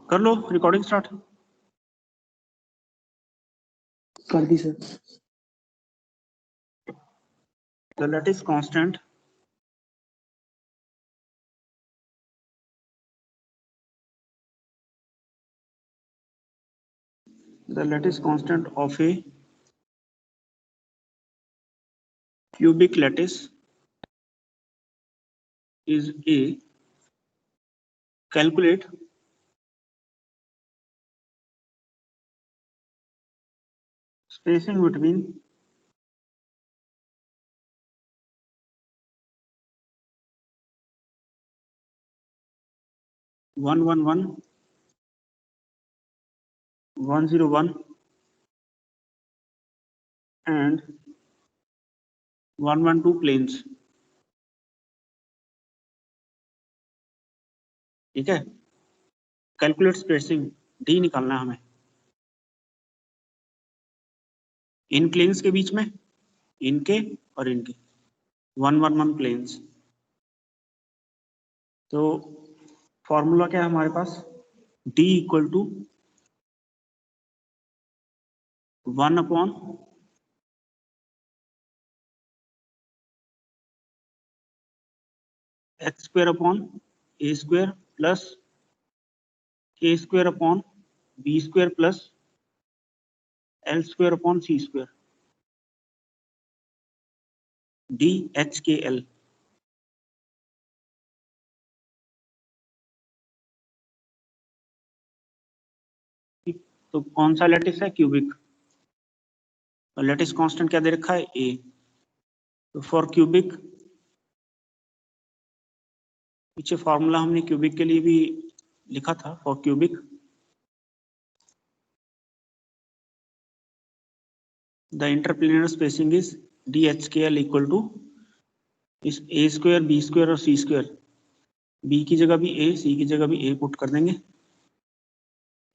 कर लो recording start. कर दी sir. The lattice constant of a cubic lattice is a calculate spacing between one one one 101 and 112 planes। ठीक है, calculate spacing D निकालना है हमें इन planes के बीच में, इनके और इनके 111 प्लेन्स। तो फॉर्मूला क्या है हमारे पास, d equal to 1 upon x square upon a square plus k square upon b square plus l square upon c square d h k l. तो कौन सा लैटिस है, क्यूबिक। तो लैटिस कांस्टेंट क्या दे रखा है, ए। तो फॉर क्यूबिक, पीछे फॉर्मूला हमने क्यूबिक के लिए भी लिखा था, for cubic the interplanar spacing is D h k L equal to इस ए स्क्वायर बी स्क्वायर और सी स्क्वायर, बी की जगह भी ए, सी की जगह भी ए पुट कर देंगे।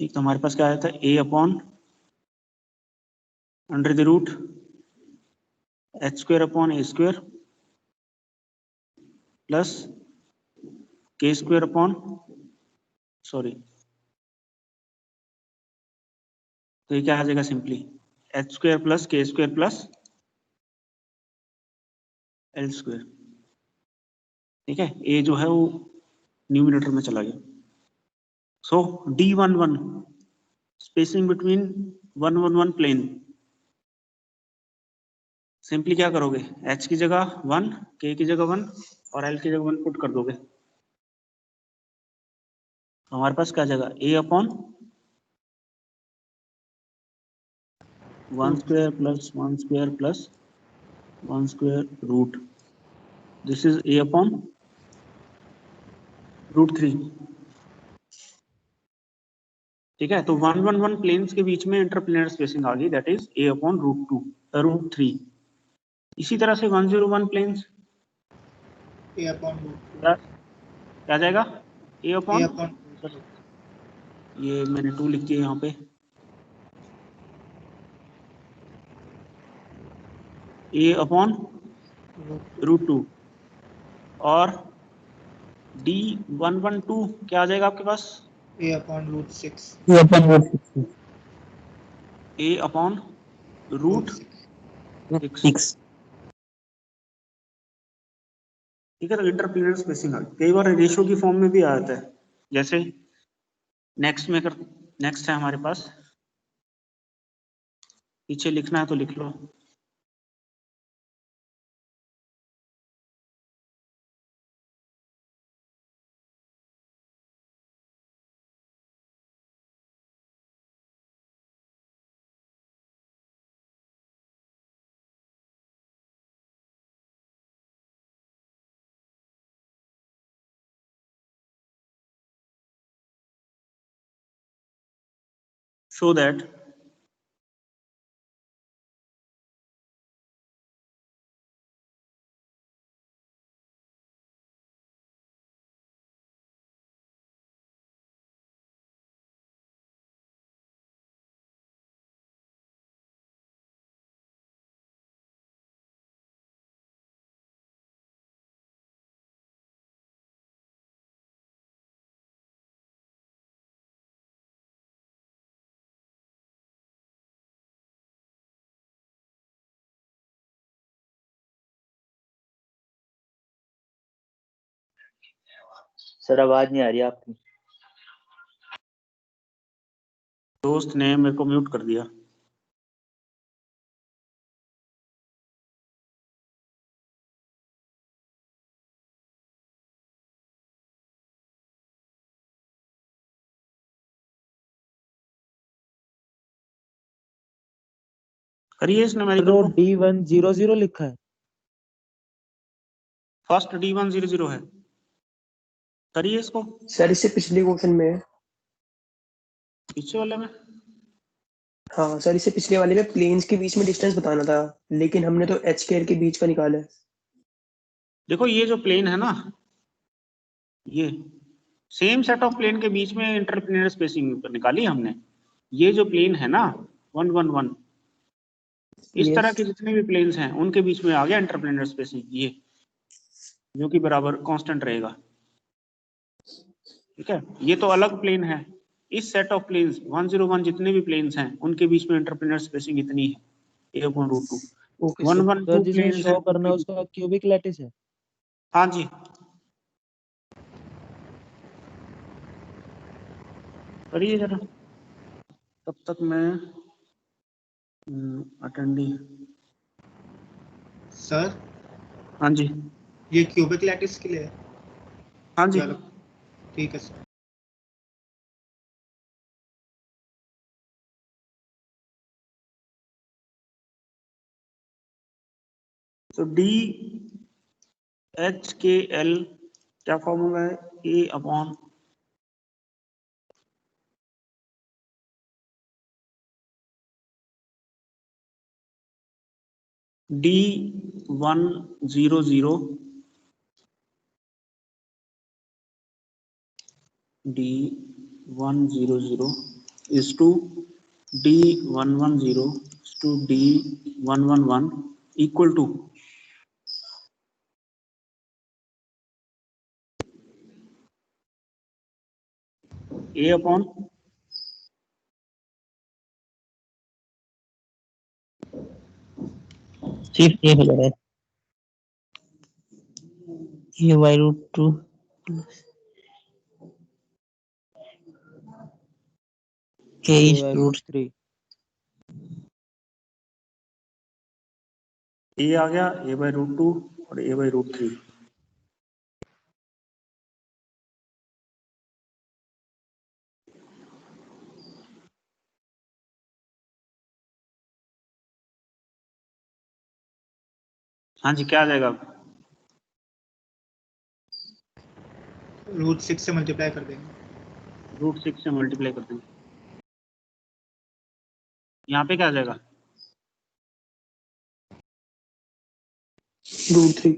ठीक, तो हमारे पास क्या आया था, a upon under the root h square upon a square plus k square upon sorry, तो ये क्या आ जाएगा simply h square plus k square plus l square. ठीक है, ए जो है वो न्यूमिनेटर में चला गया। So D11 spacing between 111 plane, simply क्या करोगे, h की जगह 1, k की जगह 1 और l की जगह 1 पुट कर दोगे। तो हमारे पास क्या जगह, a upon 1 square plus 1 square plus 1 square root, this is a upon √3। ठीक है, तो 111 प्लेन्स के बीच में इंटरप्लेनर स्पेसिंग आ गई, दैट इज a अपॉन √3। इसी तरह से 101 प्लेन्स ए अपॉन क्या जाएगा, a अपॉन, ये मैंने 2 लिख दिया यहाँ पे, a अपॉन √2 और D112 क्या आ जाएगा आपके पास, ए अपॉन √6। a upon √6। ठीक है, तो इंटरप्लेनर स्पेसिंग आ गई। कई बार रेशियो की फॉर्म में भी आ जाता है, जैसे नेक्स्ट है हमारे पास, पीछे लिखना है तो लिख लो। show that सर आवाज नहीं आ रही आपकी। दोस्त ने मेरे को म्यूट कर दिया। करिए इस न्यूमेरिकल को। D100 लिखा है। फर्स्ट D100 है, करिए इसको। सर इससे पिछले क्वेश्चन में है। पीछे वाले में हाँ सर, इससे पिछले वाले में प्लेन्स के बीच में डिस्टेंस बताना था, लेकिन हमने तो एच स्क्वायर के बीच का निकाला है। देखो, ये जो प्लेन है ना, ये सेम सेट ऑफ प्लेन के बीच में इंटरप्लेनर स्पेसिंग निकाली हमने। ये जो प्लेन है ना 111, इस तरह के जितने भी प्लेन्स हैं उनके बीच में आ गया इंटरप्लेनर स्पेसिंग, ये जो कि बराबर कांस्टेंट रहेगा। ठीक है, ये तो अलग प्लेन है। इस सेट ऑफ प्लेन्स 101 जितने भी प्लेन्स हैं उनके बीच में इंटरप्लेनर स्पेसिंग इतनी है, a/√2। Okay sir. 112 जिसमें प्लेन्स शो हैं करना है उनके उसका क्यूबिक लैटिस है। हाँ जी, करिए जरा, तब तक मैं अटेंडी। सर हाँ जी, ये क्यूबिक लैटिस के लिए है हाँ जी। या अलग? ठीक है सर। तो DHKL क्या फॉर्मूला है? A/, D100 is to D110 is to D111 equal to A/, सिर्फ ये हो जाएगा A/√2 A/√3। A आ गया A/√2 और A/√3। हाँ जी, क्या आ जाएगा? √6 से मल्टीप्लाई कर देंगे। √6 से मल्टीप्लाई कर देंगे। यहाँ पे क्या आ जाएगा? √3।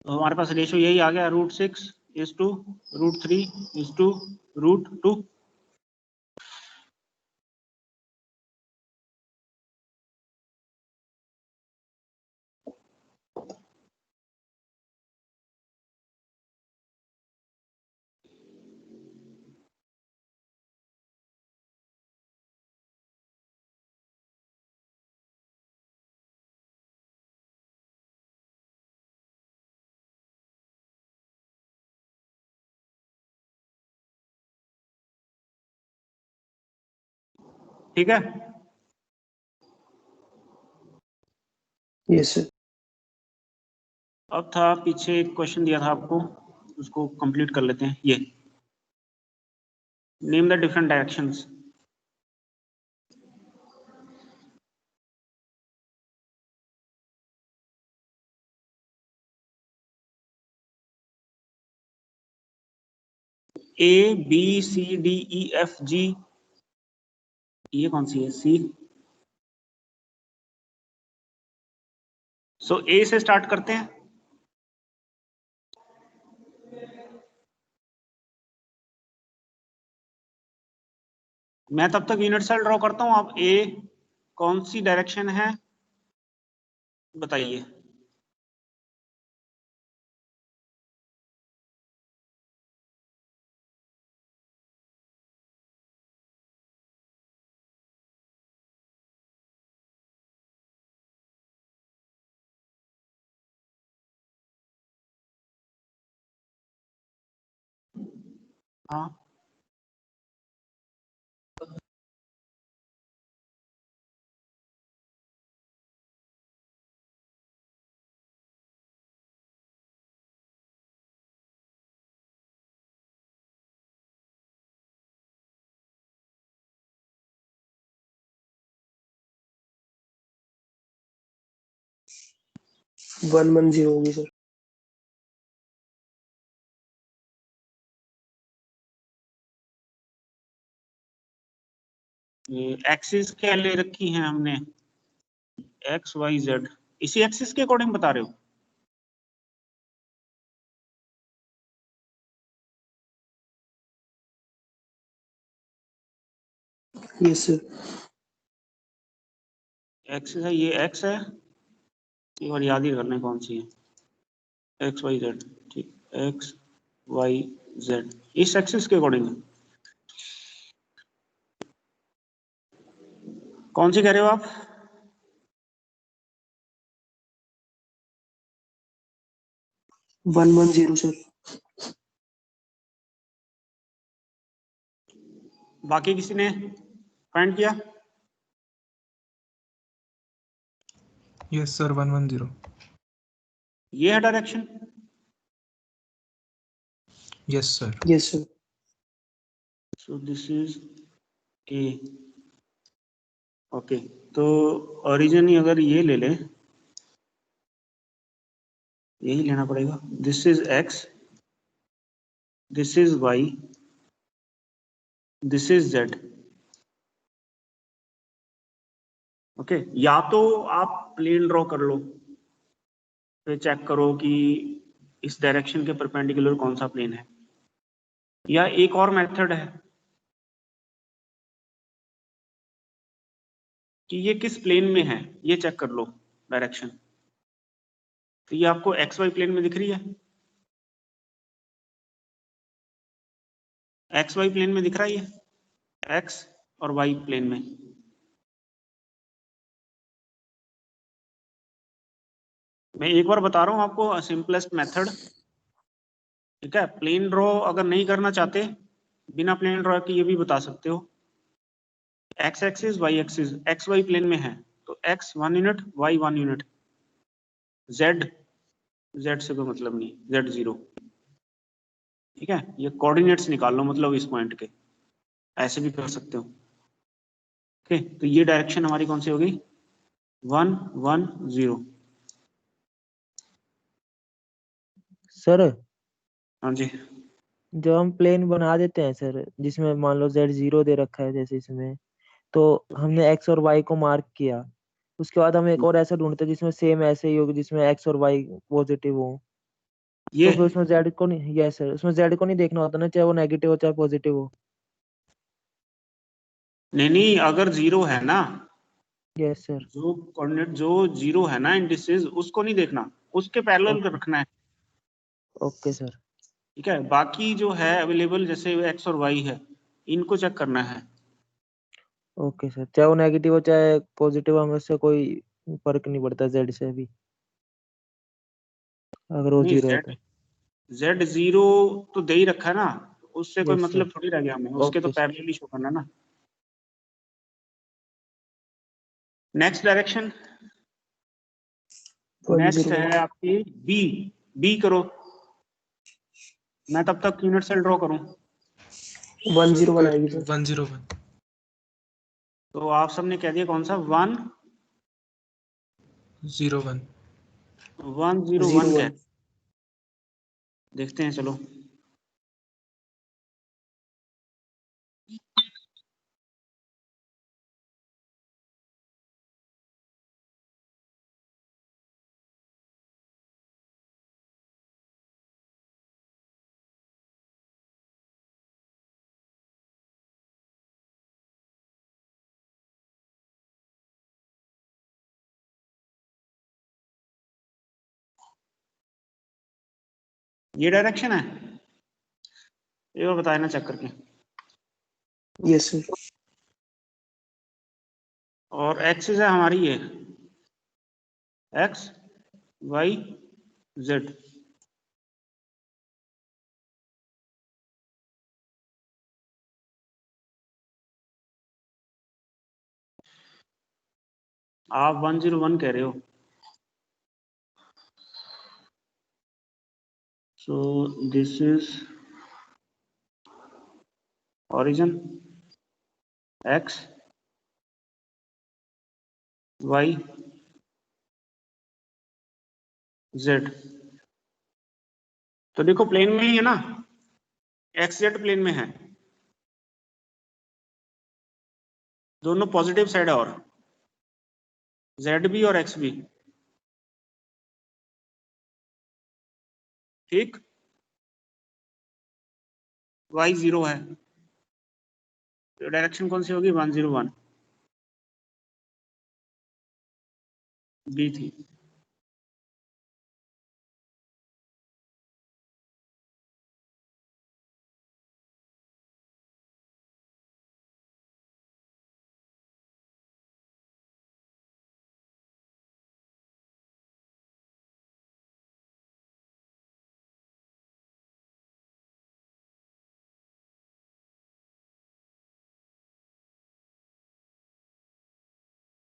तो हमारे पास रेशियो यही आ गया, √6 is to √3 is to √2। ठीक है, यस सर। अब था पीछे एक क्वेश्चन दिया था आपको, उसको कंप्लीट कर लेते हैं। ये name the different directions. A B C D E F G, ये कौन सी है? सी। सो ए से स्टार्ट करते हैं। मैं तब तक यूनिट सेल ड्रॉ करता हूं, आप ए कौन सी डायरेक्शन है बताइए। हाँ वन वन जीरो होगी सर। ये एक्सिस क्या ले रखी है हमने, एक्स वाई जेड, इसी एक्सिस के अकॉर्डिंग बता रहे हो? Yes sir. एक्सिस है, ये एक्स है, एक बार याद ही करना है कौन सी है, एक्स वाई जेड, ठीक, एक्स वाई जेड इस एक्सिस के अकॉर्डिंग है। कौन सी कह रहे हो आप? One one zero sir. बाकी किसी ने फाइंड किया? Yes sir 110। ये है direction? Yes sir. Yes sir. So this is A, okay. तो ओरिजिन ही अगर ये ले ले, यही लेना पड़ेगा, this is X, this is Y, this is Z. Okay, या तो आप प्लेन ड्रॉ कर लो, फिर चेक करो कि इस डायरेक्शन के परपेंडिकुलर कौन सा प्लेन है, या एक और मेथड है कि ये किस प्लेन में है, ये चेक कर लो डायरेक्शन। तो ये आपको एक्स वाई प्लेन में दिख रही है, एक्स वाई प्लेन में दिख रहा है ये, एक्स और वाई प्लेन में। मैं एक बार बता रहा हूं आपको सिंपलेस्ट मेथड, ठीक है? प्लेन ड्रॉ अगर नहीं करना चाहते, बिना प्लेन ड्रॉ के ये भी बता सकते हो, X axis Y axis X Y plane में है तो X 1 unit, Y 1 unit, Z, Z से कोई मतलब नहीं, जेड 0, ठीक है? ये कोऑर्डिनेट्स निकाल लो मतलब इस पॉइंट के, ऐसे भी कर सकते हो। ओके, तो ये डायरेक्शन हमारी कौन सी हो गई, 1 1 0। सर हाँ जी, जब हम प्लेन बना देते हैं सर, जिसमें मान लो Z0 दे रखा है जैसे इसमें, तो हमने एक्स और वाई को मार्क किया, उसके बाद हम एक और ऐसा ढूंढते हैं जिसमें सेम ऐसे ही हो, जिसमें एक्स और वाई पॉजिटिव हो, ये तो फिर उसमें जेड को नहीं, यस सर, उसमें जेड को नहीं देखना होता ना, चाहे वो नेगेटिव हो चाहे पॉजिटिव हो। नहीं नहीं, अगर 0 है ना, यस सर। जो कोऑर्डिनेट जो 0 है ना इंडिसेस, उसको नहीं देखना, उसके पैरेलल ओके। रखना है, ओके सर। ठीक है? बाकी जो है अवेलेबल, जैसे एक्स और वाई है, इनको चेक करना है। ओके सर, चाहे वो नेगेटिव हो चाहे पॉजिटिव, हमें उससे कोई फर्क नहीं पड़ता जेड से भी, अगर वो नहीं, 0 है जेड तो। जेड 0 तो दे ही रखा है ना, उससे कोई यस सर। मतलब थोड़ी रह गया हमें, उसके तो ओके सर। पैरेलल ही शो करना ना। Next direction, one next zero है आपकी बी, बी करो, मैं तब तक यूनिट सेल ड्रॉ करूं। वन सर जीरो वन आएगी सर। 101। तो आप सबने कह दिया कौन सा, 1 01। 1 0 जीरो 1 वन। क्या, देखते हैं चलो। ये डायरेक्शन है, एक बार बताया ना चेक करके। Yes sir. और एक्सिस है हमारी ये, एक्स वाई जेड, आप 101 कह रहे हो। सो this is origin x y z। तो देखो प्लेन में ही है ना, एक्स जेड प्लेन में है, दोनों पॉजिटिव साइड है, और जेड भी और एक्स भी। ठीक, y 0 है, तो डायरेक्शन कौन सी होगी? 101 बी थी।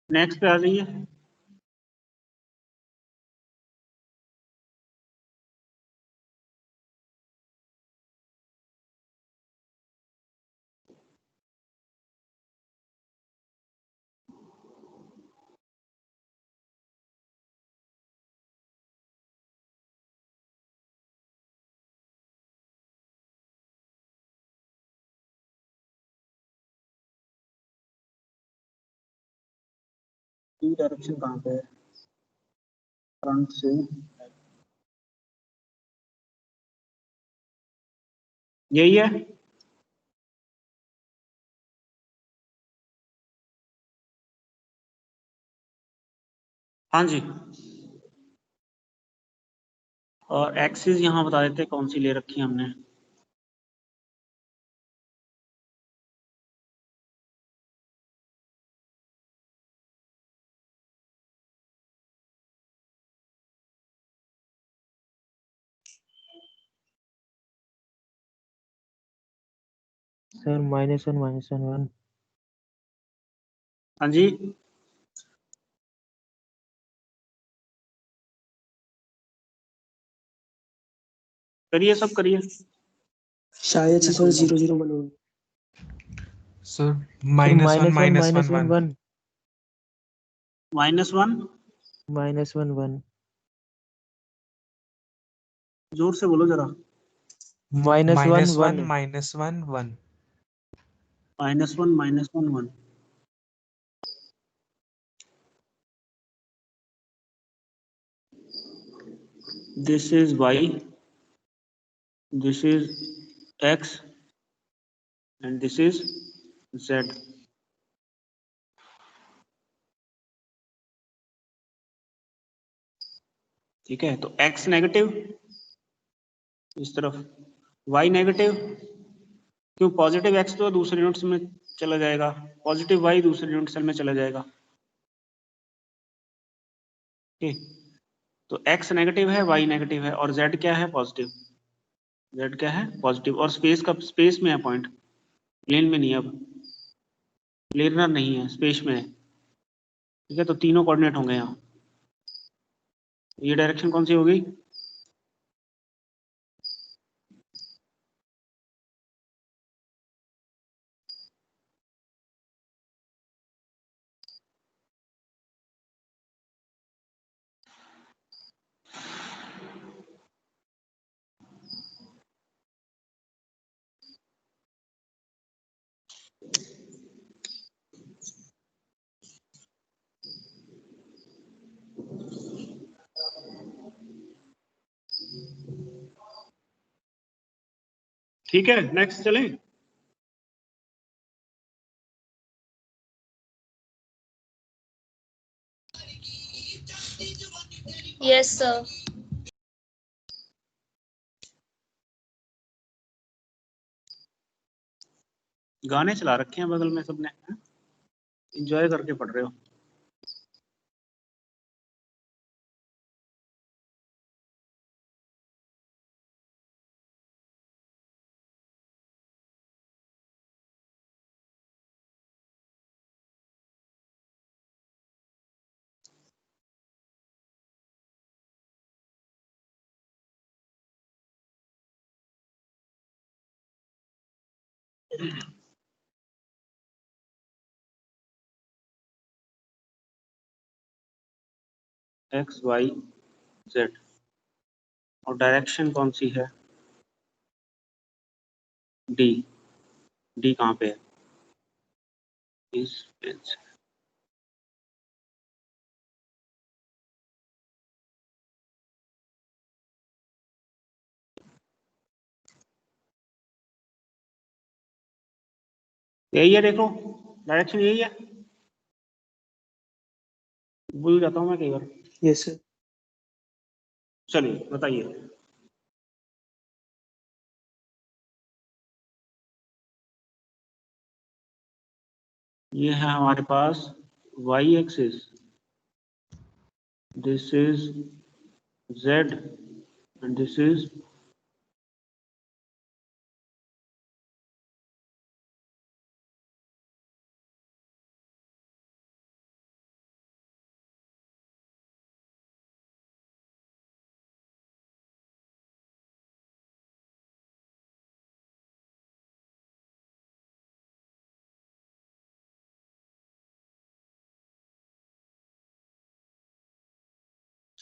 नेक्स्ट पे आ जाइए। डायरेक्शन कहाँ पे है? फ्रंट से यही है। हाँ जी, और एक्सिस यहाँ बता देते कौन सी ले रखी है हमने। सर -1 हाँ जी, करिए, सब करिए। शायद से सर 001 होगी। सर सर -1 -1 -1 -1 जोर से बोलो जरा। -1 -1 1 -1 1 -1 -1 1। This is y, this is x, and this is z। ठीक है, तो x नेगेटिव इस तरफ, y नेगेटिव, क्यों? पॉजिटिव x तो दूसरे यूनिट्स में चला जाएगा, पॉजिटिव y दूसरे यूनिट सेल में चला जाएगा। ठीक, तो x नेगेटिव है, y नेगेटिव है, और z क्या है? पॉजिटिव। z क्या है? पॉजिटिव। और स्पेस का स्पेस में है पॉइंट, प्लेन में नहीं है, अब प्लेनर नहीं है, स्पेस में है। ठीक है, तो तीनों कोऑर्डिनेट होंगे यहाँ। ये डायरेक्शन कौन सी होगी? ठीक है, नेक्स्ट चलें। Yes, sir. गाने चला रखे हैं बगल में सबने, एंजॉय करके पढ़ रहे हो। एक्स वाई जेड, और डायरेक्शन कौन सी है? डी। डी कहाँ पे है? इस प्लेन से। यही है, देख लो डायरेक्शन यही है, भूल जाता हूँ मैं कई बार। Yes sir. चलिए बताइए। ये है हमारे पास y axis, this is z and this is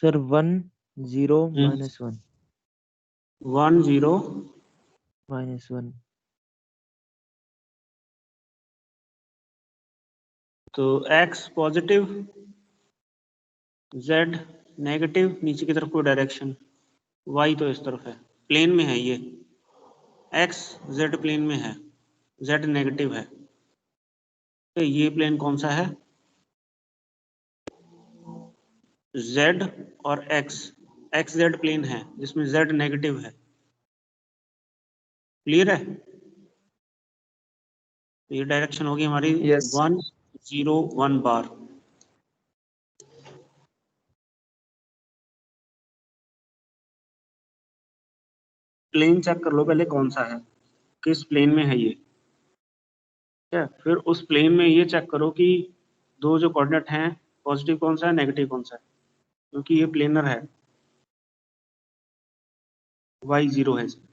sir 1 0 -1 1 0 -1। तो x पॉजिटिव, z नेगेटिव, नीचे की तरफ कोई डायरेक्शन, y तो इस तरफ है, प्लेन में है ये, x z प्लेन में है, z नेगेटिव है, तो ये प्लेन कौन सा है? z और x, x z प्लेन है जिसमें z नेगेटिव है। क्लियर है? तो ये डायरेक्शन होगी हमारी Yes. 1 0 1 बार। प्लेन चेक कर लो पहले कौन सा है, किस प्लेन में है ये। ठीक है, फिर उस प्लेन में ये चेक करो कि दो जो कोऑर्डिनेट हैं, पॉजिटिव कौन सा है, नेगेटिव कौन सा है, क्योंकि ये प्लेनर है, y 0 है इसमें।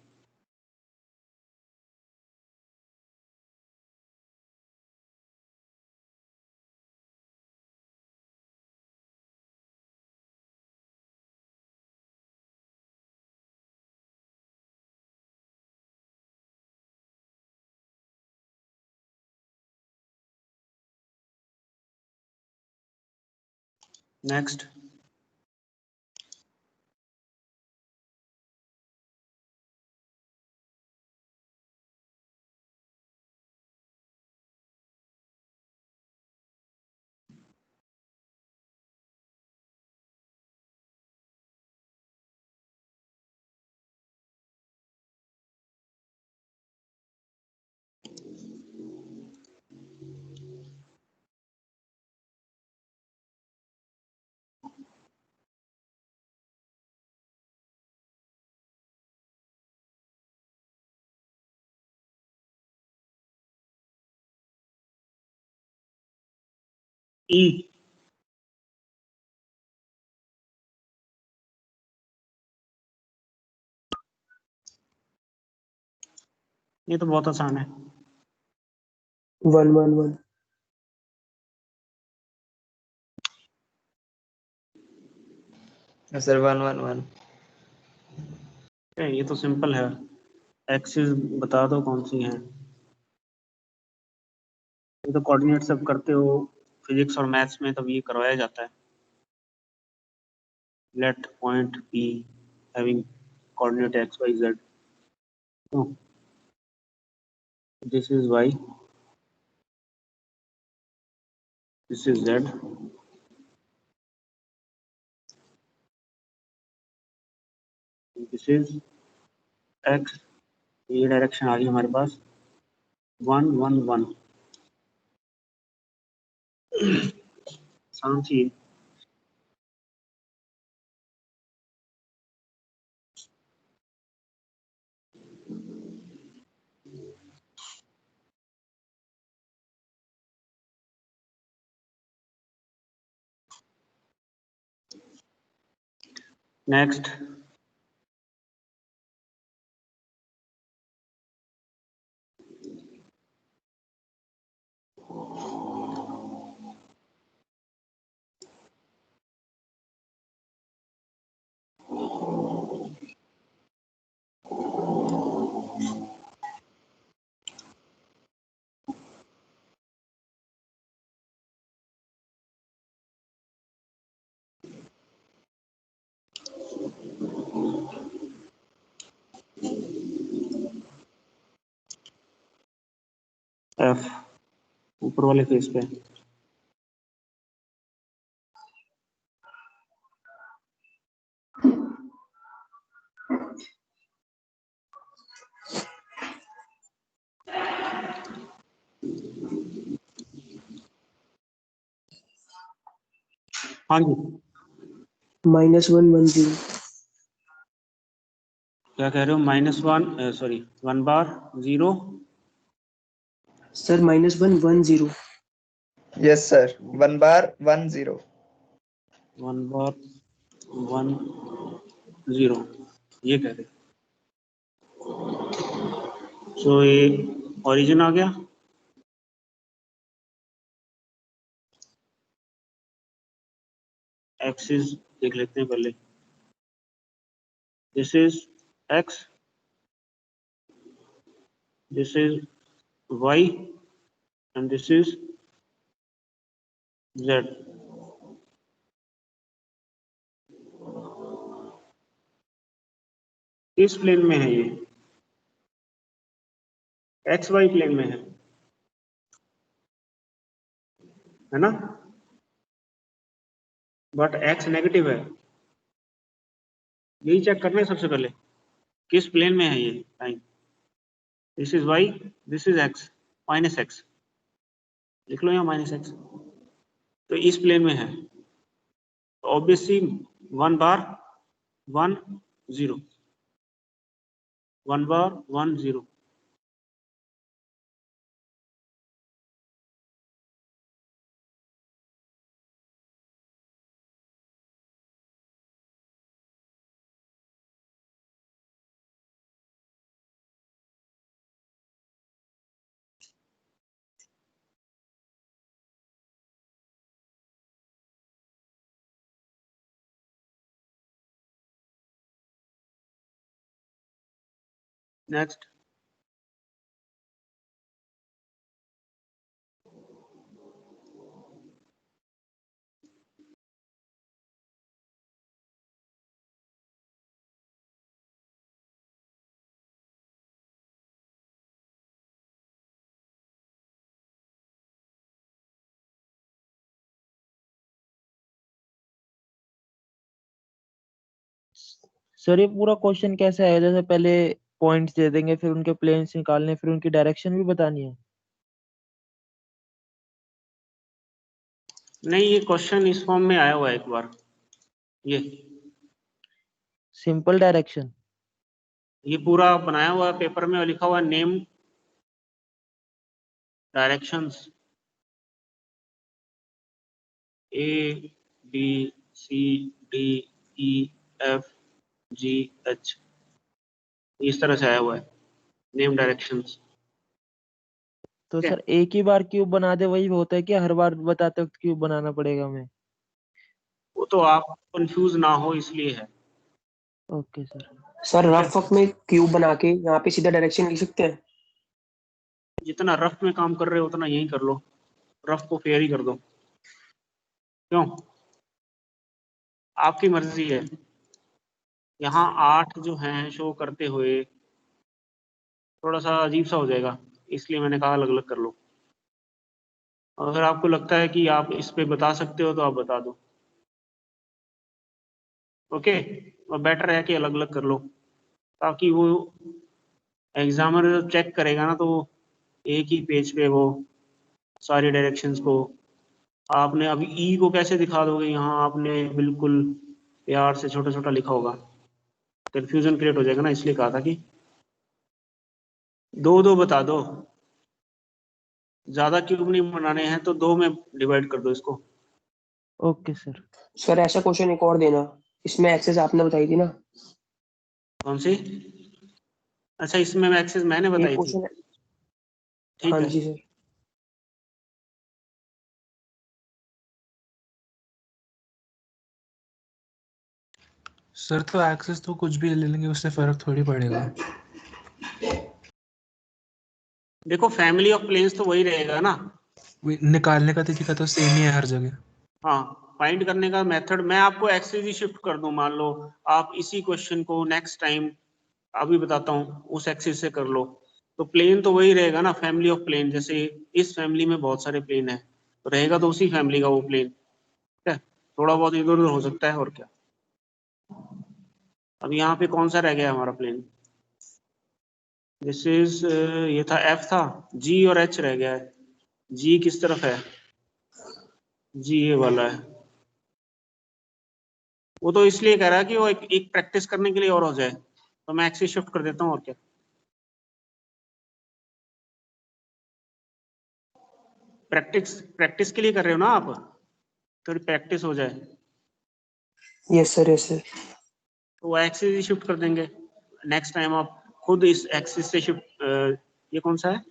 नेक्स्ट, ई। ये तो बहुत आसान है। 1 1 1। सर 1 1 1। ये तो सिंपल है, एक्सिस बता दो कौन सी है। ये तो कोऑर्डिनेट सब करते हो फिजिक्स और मैथ्स में, तब ये करवाया जाता है। Let point P having coordinate x y z, this is y, this is z, this is x। ये डायरेक्शन आ गई हमारे पास 1 1 1। आसान सी है। नेक्स्ट, एफ ऊपर वाले फेस पे। हाँ जी, -110। क्या कह रहे हो? -1 सॉरी 1 बार 0 सर -110। यस सर, 1 बार 10। 1 बार 1 0 ये कह रहे। सो ये ओरिजिन आ गया। एक्सिस देख लेते हैं पहले। This is X, this is Y and this is Z. किस प्लेन में है ये? एक्स वाई प्लेन में है ना? बट एक्स नेगेटिव है। यही चेक करना है सबसे पहले, किस प्लेन में है ये time. This is Y, this is X, -x लिख लो यहाँ -x। तो इस प्लेन में है, ऑब्वियसली 1 बार 1 0, 1 बार 1 0। नेक्स्ट, सर ये पूरा क्वेश्चन कैसे है? जैसे पहले पॉइंट्स दे देंगे, फिर उनके प्लेन्स निकालने, फिर उनकी डायरेक्शन भी बतानी है। नहीं ये क्वेश्चन इस फॉर्म में आया हुआ है एक बार। ये सिंपल डायरेक्शन। ये पूरा बनाया हुआ है पेपर में और लिखा हुआ है name directions A B C D E F G H, इस तरह से आया हुआ है नेम डायरेक्शंस। तो ठीक है, सर एक ही बार क्यूब बना दे वही होता है कि हर बार बताते वक्त क्यूब बनाना पड़ेगा हमें? वो तो आप कंफ्यूज ना हो इसलिए है। Okay sir. सर ठीक है, रफ वर्क में क्यूब बना के यहाँ पे सीधा डायरेक्शन लिख सकते हैं। जितना रफ में काम कर रहे हो उतना यही कर लो, रफ को फेयर ही कर दो। क्यों? आपकी मर्जी है। यहाँ 8 जो हैं शो करते हुए थोड़ा सा अजीब सा हो जाएगा, इसलिए मैंने कहा अलग अलग कर लो। अगर आपको लगता है कि आप इस पे बता सकते हो तो आप बता दो। ओके, और बेटर है कि अलग अलग कर लो, ताकि वो एग्जामर जब चेक करेगा ना तो वो एक ही पेज पे वो सारी डायरेक्शंस को, आपने अभी ई को कैसे दिखा दोगे? यहाँ आपने बिल्कुल प्यार से छोटा छोटा लिखा होगा, कंफ्यूजन क्रिएट हो जाएगा ना, इसलिए कहा था कि दो दो बता दो। ज्यादा क्यूब नहीं बनाने हैं तो 2 में डिवाइड कर दो इसको। Okay sir. सर ऐसा क्वेश्चन एक और देना, इसमें एक्सेस आपने बताई थी ना। कौन सी? अच्छा, इसमें मैं एक्सेस मैंने एक बताई थी। क्वेश्चन। ठीक हाँ है, जी सर। सर तो एक्सेस तो कुछ भी ले लेंगे, उससे फर्क थोड़ी पड़ेगा। देखो फैमिली ऑफ प्लेन्स तो वही रहेगा ना। निकालने का तरीका तो सेम ही है हर जगह। हाँ, फाइंड करने का मेथड मैं आपको एक्सेस ही शिफ्ट कर दूं, मान लो आप इसी क्वेश्चन को नेक्स्ट टाइम अभी बताता हूँ उस एक्सिस से कर लो, तो प्लेन तो वही रहेगा ना, फैमिली ऑफ प्लेन। जैसे इस फैमिली में बहुत सारे प्लेन है, तो रहेगा तो उसी फैमिली का वो प्लेन, ठीक है। थोड़ा बहुत इधर उधर हो सकता है और क्या। अब यहाँ पे कौन सा रह गया हमारा प्लेन? दिस इज ये था एफ था, जी और एच रह गया है। जी किस तरफ है? जी ये वाला है। वो तो इसलिए कह रहा है कि वो एक प्रैक्टिस करने के लिए और हो जाए, तो मैं एक्सिस शिफ्ट कर देता हूँ और क्या। प्रैक्टिस के लिए कर रहे हो ना आप, थोड़ी प्रैक्टिस हो जाए, यस सर, यस सर। तो वो एक्सिस ही शिफ्ट कर देंगे। नेक्स्ट टाइम आप खुद इस एक्सिस से शिफ्ट, ये कौन सा है?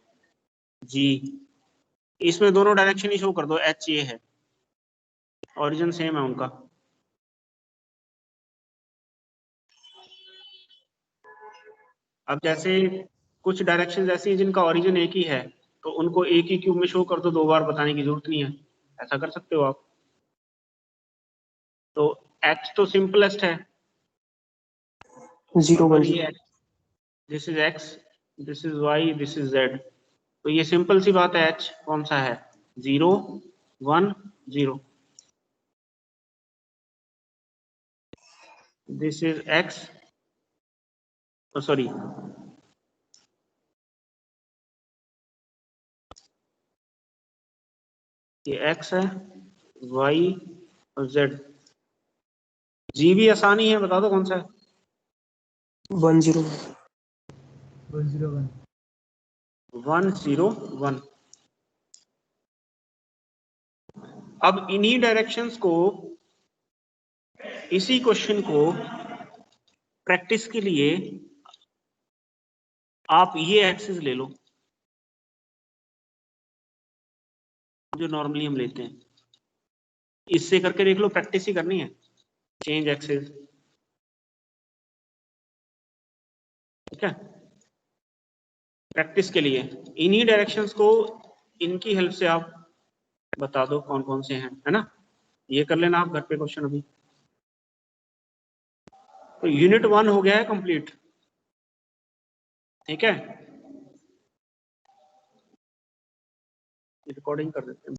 जी। इसमें दोनों डायरेक्शन ही शो कर दो, एच ये है, ओरिजिन सेम है उनका। अब जैसे कुछ डायरेक्शन ऐसी हैं जिनका ओरिजिन एक ही है, तो उनको एक ही क्यूब में शो कर दो, 2 बार बताने की जरूरत नहीं है, ऐसा कर सकते हो आप। तो एच तो सिंपलेस्ट है, 0 1 ये 0। This is X, this is Y, this is Z, तो ये सिंपल सी बात है। एच कौन सा है? 0 1 0। दिस इज एक्स, सॉरी ये एक्स है, वाई और जेड। जी भी आसानी है, बता दो कौन सा है? 1 0 1 0 1। अब इन्हीं डायरेक्शंस को, इसी क्वेश्चन को प्रैक्टिस के लिए आप ये एक्सिस ले लो जो नॉर्मली हम लेते हैं, इससे करके देख लो, प्रैक्टिस ही करनी है। चेंज एक्सिस, ठीक है। प्रैक्टिस के लिए इन्हीं डायरेक्शंस को, इनकी हेल्प से आप बता दो कौन कौन से हैं, है ना। ये कर लेना आप घर पे क्वेश्चन अभी। तो यूनिट 1 हो गया है कंप्लीट, ठीक है। रिकॉर्डिंग कर देते हैं।